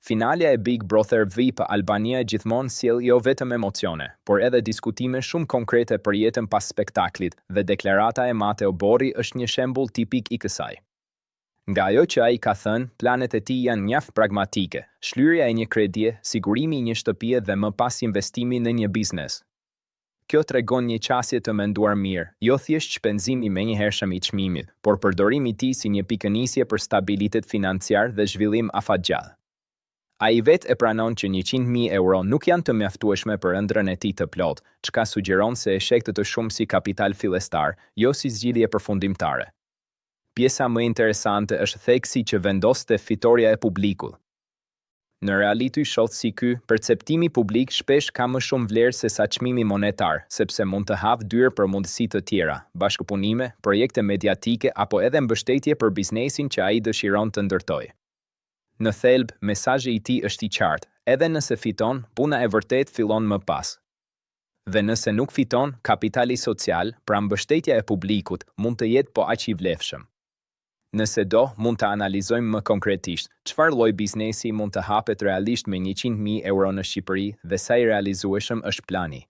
Finalja e Big Brother VIP Albania gjithmonë sjell jo vetëm emocione, por edhe diskutime shumë konkrete për jetën pas spektaklit dhe deklarata e Mateo Borri është një shembull tipik i kësaj. Nga ajo që ai ka thënë, planet e tij janë mjaft pragmatike, shlyerja e një kredie, sigurimi i një shtëpie dhe më pas investimi në një biznes. Kjo tregon një qasje të menduar mirë, jo thjesht shpenzim i menjëhershëm i çmimit, por përdorimi i tij si një pikënisje për stabilitet financiar dhe zhvillim afatgjallë. Ai vetë e pranon që 100.000 euro nuk janë të mjaftueshme për ëndrrën e tij të plotë, çka sugjeron se e sheh të shumë si kapital fillestar, jo si zgjidhje përfundimtare. Pjesa më interesante është theksi që vendoste fitoria e publikut. Në reality show si ky, perceptimi publik shpesh ka më shumë vlerë se sa çmimi monetar, sepse mund të havë dyrë për mundësi të tjera, bashkëpunime, projekte mediatike apo edhe mbështetje për biznesin që ai dëshiron të ndërtojë. Në thelb, mesazhi i tij është i qartë, edhe nëse fiton, puna e vërtet fillon më pas. Dhe nëse nuk fiton, kapitali social, pra mbështetja e publikut, mund të jetë po aq i vlefshëm. Nëse do, mund të analizojmë më konkretisht, çfarë lloj biznesi mund të hapet realisht me 100.000 euro në Shqipëri dhe sa i realizueshëm është plani.